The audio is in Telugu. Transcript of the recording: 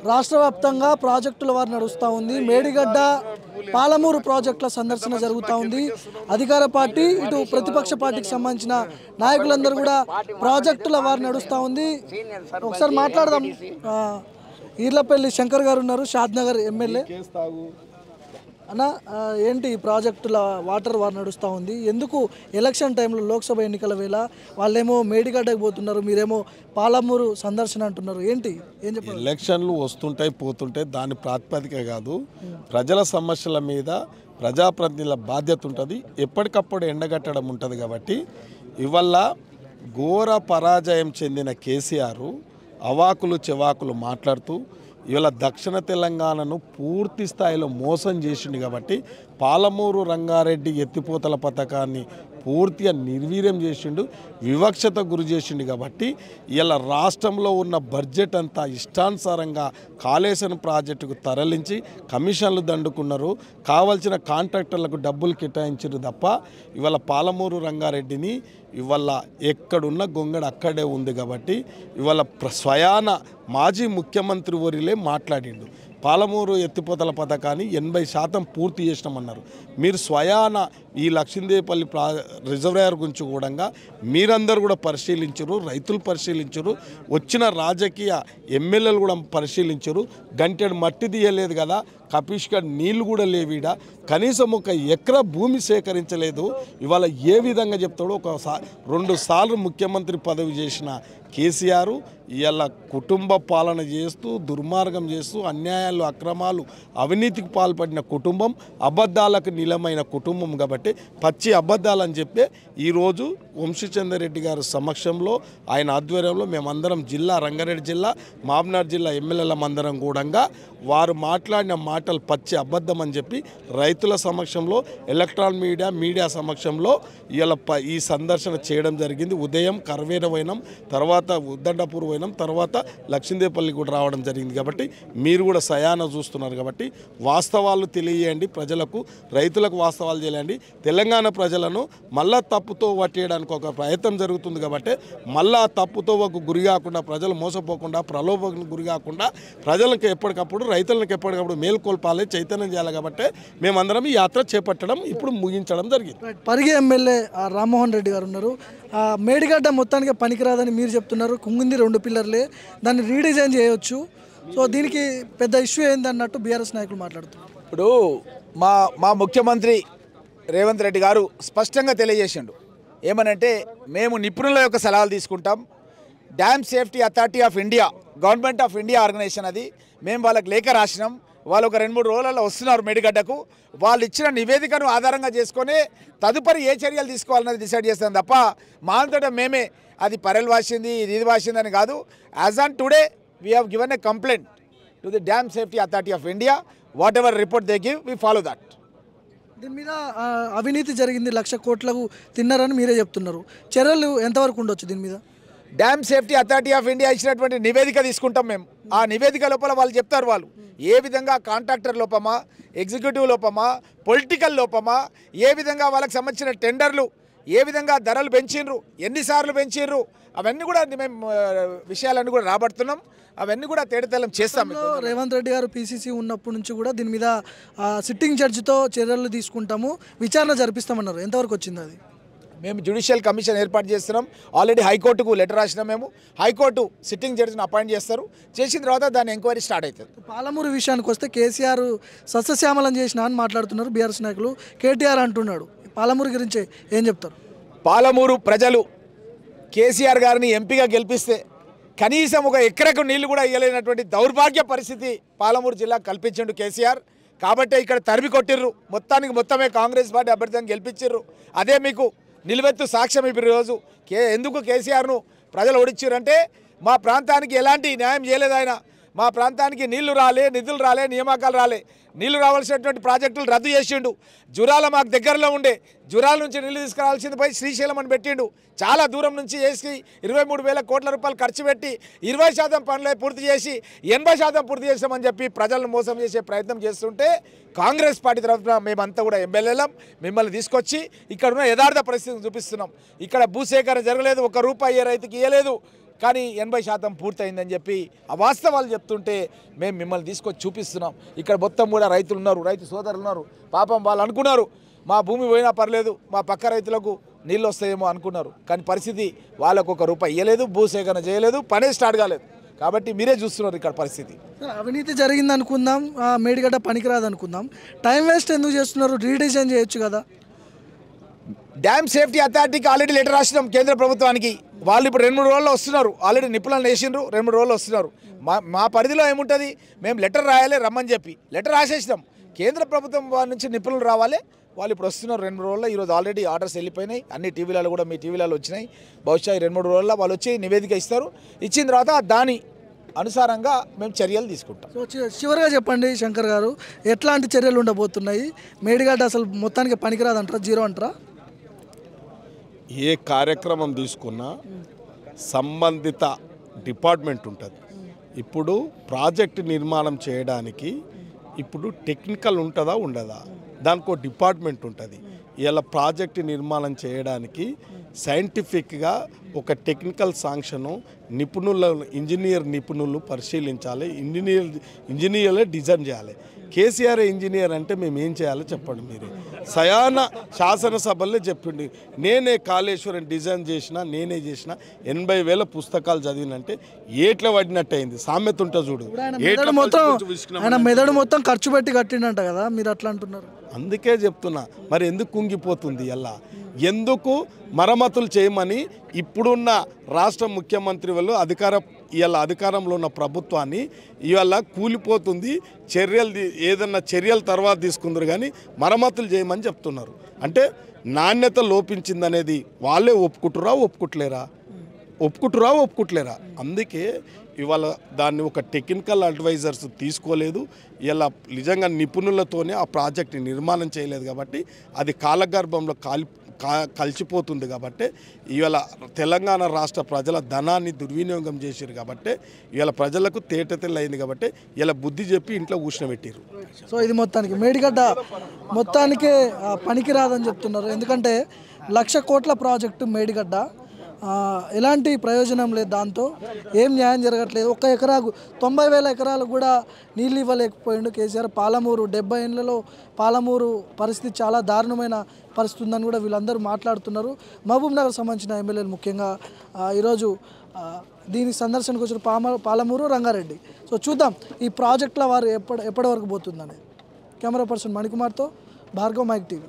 రాష్ట్ర వ్యాప్తంగా ప్రాజెక్టుల వారు నడుస్తూ ఉంది. మేడిగడ్డ పాలమూరు ప్రాజెక్టుల సందర్శన జరుగుతూ ఉంది. అధికార పార్టీ ఇటు ప్రతిపక్ష పార్టీకి సంబంధించిన నాయకులందరూ కూడా ప్రాజెక్టుల వారు నడుస్తూ ఉంది. ఒకసారి మాట్లాడదాం. ఈర్లపల్లి శంకర్ గారు ఉన్నారు, షాద్నగర్ ఎమ్మెల్యే. అన్న, ఏంటి ఈ ప్రాజెక్టుల వాటర్ వారు నడుస్తూ ఉంది? ఎందుకు ఎలక్షన్ టైంలో లోక్సభ ఎన్నికల వేళ వాళ్ళేమో మేడిగడ్డకు పోతున్నారు, మీరేమో పాలమూరు సందర్శన అంటున్నారు? ఏంటి ఏం చెప్పారు? ఎలక్షన్లు వస్తుంటాయి పోతుంటాయి, దాని ప్రాతిపదిక కాదు. ప్రజల సమస్యల మీద ప్రజాప్రతినిధుల బాధ్యత ఉంటుంది, ఎప్పటికప్పుడు ఎండగట్టడం ఉంటుంది. కాబట్టి ఇవల్ల ఘోర పరాజయం చెందిన కేసీఆర్ అవాకులు చెవాకులు మాట్లాడుతూ ఇవాళ దక్షిణ తెలంగాణను పూర్తి స్థాయిలో మోసం చేసిండు. కాబట్టి పాలమూరు రంగారెడ్డి ఎత్తిపోతల పథకాన్ని పూర్తిగా నిర్వీర్యం చేసిండు, వివక్షత గురి చేసిండు. కాబట్టి ఇలా రాష్ట్రంలో ఉన్న బడ్జెట్ అంతా ఇష్టానుసారంగా కాళేశ్వరం ప్రాజెక్టుకు తరలించి కమిషన్లు దండుకున్నారు, కావాల్సిన కాంట్రాక్టర్లకు డబ్బులు కేటాయించారు తప్ప ఇవాళ పాలమూరు రంగారెడ్డిని ఇవాళ ఎక్కడున్న గొంగడ అక్కడే ఉంది. కాబట్టి ఇవాళ స్వయాన మాజీ ముఖ్యమంత్రి వర్యులే మాట్లాడిండు, పాలమూరు ఎత్తిపోతల పథకాన్ని 80% పూర్తి చేసినామన్నారు. మీరు స్వయాన ఈ లక్ష్మీదేవిపల్లి రిజర్వాయర్ గురించి కూడా మీరందరూ కూడా పరిశీలించరు, రైతులు పరిశీలించరు, వచ్చిన రాజకీయ ఎమ్మెల్యేలు కూడా పరిశీలించరు. గంటెడు మట్టి తీయలేదు కదా, కపిష్గఢ్ నీళ్లు కూడా లేవీడ, కనీసం ఒక ఎకరా భూమి సేకరించలేదు. ఇవాళ ఏ విధంగా చెప్తాడో, 2 సార్లు ముఖ్యమంత్రి పదవి చేసిన కేసీఆర్ ఇవాళ కుటుంబ పాలన చేస్తూ దుర్మార్గం చేస్తూ అన్యాయాలు అక్రమాలు అవినీతికి పాల్పడిన కుటుంబం, అబద్ధాలకు నిలమైన కుటుంబం. కాబట్టి పచ్చి అబద్ధాలని చెప్పి ఈరోజు వంశీచంద్రరెడ్డి గారి సమక్షంలో ఆయన ఆధ్వర్యంలో మేమందరం రంగారెడ్డి జిల్లా మామ్నార్ జిల్లా ఎమ్మెల్యేలమందరం కూడా వారు మాట్లాడిన మాటలు పచ్చి అబద్ధం అని చెప్పి రైతుల సమక్షంలో ఎలక్ట్రానిక్ మీడియా సమక్షంలో ఈ సందర్శన చేయడం జరిగింది. ఉదయం కర్వేన పోయినాం, తర్వాత ఉద్దండపూర్ పోయినాం, తర్వాత లక్ష్మీదేవిపల్లి కూడా రావడం జరిగింది. కాబట్టి మీరు కూడా సయాన చూస్తున్నారు. కాబట్టి వాస్తవాలు తెలియజేయండి ప్రజలకు, రైతులకు వాస్తవాలు తెలియండి. తెలంగాణ ప్రజలను మళ్ళా తప్పుతో పట్టేయడానికి ఒక ప్రయత్నం జరుగుతుంది. కాబట్టి మళ్ళా తప్పుతో ఒక గురి కాకుండా, ప్రజలు మోసపోకుండా, ప్రలోభానికి గురి కాకుండా ప్రజలకు ఎప్పటికప్పుడు రైతులకు ఎప్పటికప్పుడు మేల్కొల్పాలి, చైతన్యం చేయాలి. కాబట్టి మేమందరం ఈ యాత్ర చేపట్టడం ఇప్పుడు ముగించడం జరిగింది. పరిగి ఎమ్మెల్యే రామ్మోహన్ రెడ్డి గారు ఉన్నారు. మేడిగడ్డ మొత్తానికి పనికిరాదని మీరు చెప్తున్నారు, కుంగింది 2 పిల్లర్లే, దాన్ని రీడిజైన్ చేయవచ్చు. సో దీనికి పెద్ద ఇష్యూ ఏందన్నట్టు బీఆర్ఎస్ నాయకులు మాట్లాడుతున్నారు. ఇప్పుడు మా ముఖ్యమంత్రి రేవంత్ రెడ్డి గారు స్పష్టంగా తెలియజేసిండు ఏమనంటే, మేము నిపుణుల యొక్క సలహాలు తీసుకుంటాం. Dam safety authority of India, government of India organization అది. మేము వాళ్ళకి లేఖ రాసినాం, వాళ్ళు ఒక 2-3 రోజులలో వస్తున్నారు మేడిగడ్డకు. వాళ్ళు ఇచ్చిన నివేదికను ఆధారంగా చేసుకొని తదుపరి ఏ చర్యలు తీసుకోవాలన్నది డిసైడ్ చేస్తాం తప్ప మా అంతటా మేమే అది పరెల్ వాసింది ఇది వాసింది అని కాదు. As on today we have given a complaint to the dam safety authority of India. What ever report they give we follow that. దీని మీద అవినీతి జరిగింది, 1,00,000 కోట్లకు తిన్నారని మీరే చెప్తున్నారు. చర్యలు ఎంతవరకు ఉండొచ్చు దీని మీద? Dam safety authority of India ఇచ్చినటువంటి నివేదిక తీసుకుంటాం మేము. ఆ నివేదిక లోపల వాళ్ళు చెప్తారు వాళ్ళు ఏ విధంగా కాంట్రాక్టర్ లోపమా, ఎగ్జిక్యూటివ్ లోపమా, పొలిటికల్ లోపమా, ఏ విధంగా వాళ్ళకి సంబంధించిన టెండర్లు ఏ విధంగా ధరలు పెంచిండ్రు, ఎన్నిసార్లు పెంచిండ్రు, అవన్నీ కూడా మేము విషయాలన్నీ కూడా రాబడుతున్నాం. అవన్నీ కూడా తేడతెల్లం చేస్తాం. రేవంత్ రెడ్డి గారు పీసీసీ ఉన్నప్పటి నుంచి కూడా దీని మీద సిట్టింగ్ జడ్జితో చర్యలు తీసుకుంటాము, విచారణ జరిపిస్తామన్నారు. ఎంతవరకు వచ్చింది అది? మేము జ్యుడిషియల్ కమిషన్ ఏర్పాటు చేస్తున్నాం. ఆల్రెడీ హైకోర్టుకు లెటర్ రాసినాం. మేము హైకోర్టు సిట్టింగ్ జడ్జిని అపాయింట్ చేస్తారు, చేసిన తర్వాత దాని ఎంక్వైరీ స్టార్ట్ అవుతుంది. పాలమూరు విషయానికి వస్తే కేసీఆర్ సస్యశ్యామలం చేసిన అని మాట్లాడుతున్నారు బీఆర్ఎస్ నాయకులు. కేటీఆర్ అంటున్నాడు. పాలమూరు గురించి ఏం చెప్తారు? పాలమూరు ప్రజలు కేసీఆర్ గారిని ఎంపీగా గెలిపిస్తే కనీసం ఒక ఎకరకు నీళ్లు కూడా ఇవ్వలేనటువంటి దౌర్భాగ్య పరిస్థితి పాలమూరు జిల్లా కల్పించిండు కేసీఆర్. కాబట్టే ఇక్కడ తరిమి కొట్టిర్రు, మొత్తమే కాంగ్రెస్ పార్టీ అభ్యర్థిని గెలిపించిర్రు. అదే మీకు నిలువెత్తు సాక్ష్యం. ఇప్పుడు రోజు ఎందుకు కేసీఆర్ను ప్రజలు ఓడించారంటే, మా ప్రాంతానికి ఎలాంటి న్యాయం చేయలేదు ఆయన. మా ప్రాంతానికి నీళ్లు రాలే, నిధులు రాలే, నియామకాలు రాలే. నీళ్లు రావాల్సినటువంటి ప్రాజెక్టులు రద్దు చేసిండు. జురాల మాకు దగ్గరలో ఉండే జురాల నుంచి నీళ్లు తీసుకురావాల్సింది పోయి శ్రీశైలం అని పెట్టిండు. చాలా దూరం నుంచి చేసి 23,000 కోట్ల రూపాయలు ఖర్చు పెట్టి 20% పనులే పూర్తి చేసి 80% పూర్తి చేస్తామని చెప్పి ప్రజలను మోసం చేసే ప్రయత్నం చేస్తుంటే కాంగ్రెస్ పార్టీ తరఫున మేమంతా కూడా ఎమ్మెల్యేలం మిమ్మల్ని తీసుకొచ్చి ఇక్కడ ఉన్న యథార్థ పరిస్థితిని చూపిస్తున్నాం. ఇక్కడ భూసేకరణ జరగలేదు, 1 రూపాయి రైతుకి ఇవ్వలేదు. కానీ 80% పూర్తయిందని చెప్పి అవాస్తవాలు చెప్తుంటే మేము మిమ్మల్ని తీసుకొచ్చి చూపిస్తున్నాం. ఇక్కడ మొత్తం కూడా రైతులు ఉన్నారు, రైతు సోదరులు ఉన్నారు. పాపం వాళ్ళు అనుకున్నారు మా భూమి పోయినా పర్లేదు, మా పక్క రైతులకు నీళ్ళు వస్తాయేమో అనుకున్నారు. కానీ పరిస్థితి వాళ్ళకు ₹1 ఇవ్వలేదు, భూసేకరణ చేయలేదు, పనే స్టార్ట్ కాలేదు. కాబట్టి మీరే చూస్తున్నారు ఇక్కడ పరిస్థితి. అవినీతి జరిగింది అనుకుందాం, మేడిగడ్డ పనికిరాదు అనుకుందాం, టైం వేస్ట్ ఎందుకు చేస్తున్నారు? రీడిజైన్ చేయొచ్చు కదా. డ్యామ్ సేఫ్టీ అథారిటీకి ఆల్రెడీ లెటర్ రాసినాం కేంద్ర ప్రభుత్వానికి. వాళ్ళు ఇప్పుడు 2-3 రోజుల్లో వస్తున్నారు. ఆల్రెడీ నిపుణులను వేసిండ్రు, 2-3 రోజుల్లో వస్తున్నారు. మా పరిధిలో ఏముంటుంది, మేము లెటర్ రాయాలి రమ్మని చెప్పి లెటర్ రాసేసినాం. కేంద్ర ప్రభుత్వం వాళ్ళ నుంచి నిపుణులు రావాలి, వాళ్ళు ఇప్పుడు వస్తున్నారు 2-3 రోజుల్లో. ఈరోజు ఆల్రెడీ ఆర్డర్స్ వెళ్ళిపోయినాయి, అన్ని టీవీలలో కూడా మీ టీవీలలో వచ్చినాయి. బహుశా 2-3 రోజుల్లో వాళ్ళు వచ్చి నివేదిక ఇస్తారు. ఇచ్చిన తర్వాత దాని అనుసారంగా మేము చర్యలు తీసుకుంటాం. సో చివరిగా చెప్పండి శంకర్ గారు, ఎట్లాంటి చర్యలు ఉండబోతున్నాయి? మేడిగడ్డ అసలు మొత్తానికి పనికిరాదంటారా, జీరో అంటారా? ఏ కార్యక్రమం తీసుకున్నా సంబంధిత డిపార్ట్మెంట్ ఉంటుంది. ఇప్పుడు ప్రాజెక్ట్ నిర్మాణం చేయడానికి ఇప్పుడు టెక్నికల్ ఉంటుందా ఉండదా, దానికి ఒక డిపార్ట్మెంట్ ఉంటుంది. ఇలా ప్రాజెక్ట్ నిర్మాణం చేయడానికి సైంటిఫిక్గా ఒక టెక్నికల్ శాంక్షను ఇంజనీర్ నిపుణులు పరిశీలించాలి. ఇంజనీర్లే డిజైన్ చేయాలి. కేసీఆర్ ఇంజనీర్ అంటే మేము ఏం చేయాలో చెప్పండి మీరే. సయాన శాసనసభల్లో చెప్పిండి, నేనే కాళేశ్వరం డిజైన్ చేసిన, నేనే చేసిన, 80,000 పుస్తకాలు చదివినంటే ఏట్ల పడినట్టు అయింది. సామెత ఉంటా చూడు, ఆయన మెదడు మొత్తం ఖర్చు పెట్టి కట్టిండంట కదా, మీరు అట్లా అంటున్నారు. అందుకే చెప్తున్నా, మరి ఎందుకు కుంగిపోతుంది ఎలా, ఎందుకు మరమ్మతులు చేయమని ఇప్పుడున్న రాష్ట్ర ముఖ్యమంత్రి వాళ్ళు అధికారంలో ఉన్న ప్రభుత్వాన్ని ఇవాళ కూలిపోతుంది, ఏదన్నా చర్యలు తర్వాత తీసుకుందరు కానీ మరమ్మతులు చేయమని చెప్తున్నారు. అంటే నాణ్యత లోపించిందనేది వాళ్ళే ఒప్పుకుంటురా. అందుకే ఇవాళ దాన్ని ఒక టెక్నికల్ అడ్వైజర్స్ తీసుకోలేదు. ఇలా నిజంగా నిపుణులతోనే ఆ ప్రాజెక్ట్ నిర్మాణం చేయలేదు కాబట్టి అది కాలగర్భంలో కలిసిపోతుంది. కాబట్టి ఇవాళ తెలంగాణ రాష్ట్ర ప్రజల ధనాన్ని దుర్వినియోగం చేశారు కాబట్టి ఇవాళ ప్రజలకు తేటతెల్లయింది కాబట్టి ఇలా బుద్ధి చెప్పి ఇంట్లో కూర్చోబెట్టారు. సో ఇది మొత్తానికి మేడిగడ్డ మొత్తానికే పనికిరాదని చెప్తున్నారు. ఎందుకంటే 1,00,000 కోట్ల ప్రాజెక్టు మేడిగడ్డ, ఎలాంటి ప్రయోజనం లేదు, దాంతో ఏం న్యాయం జరగట్లేదు. 1 ఎకరాకు 90,000 ఎకరాలు కూడా నీళ్ళు ఇవ్వలేకపోయిండు కేసీఆర్. పాలమూరు 70 ఏళ్లలో పాలమూరు పరిస్థితి చాలా దారుణమైన పరిస్థితి ఉందని కూడా వీళ్ళందరూ మాట్లాడుతున్నారు. మహబూబ్ నగర్ సంబంధించిన ఎమ్మెల్యేలు ముఖ్యంగా ఈరోజు దీనికి సందర్శనకు వచ్చిన పాలమూరు, రంగారెడ్డి. సో చూద్దాం ఈ ప్రాజెక్టుల వారు ఎప్పటి వరకు పోతుందని. కెమెరా పర్సన్ మణికుమార్తో భార్గవ్, మైక్ టీవీ.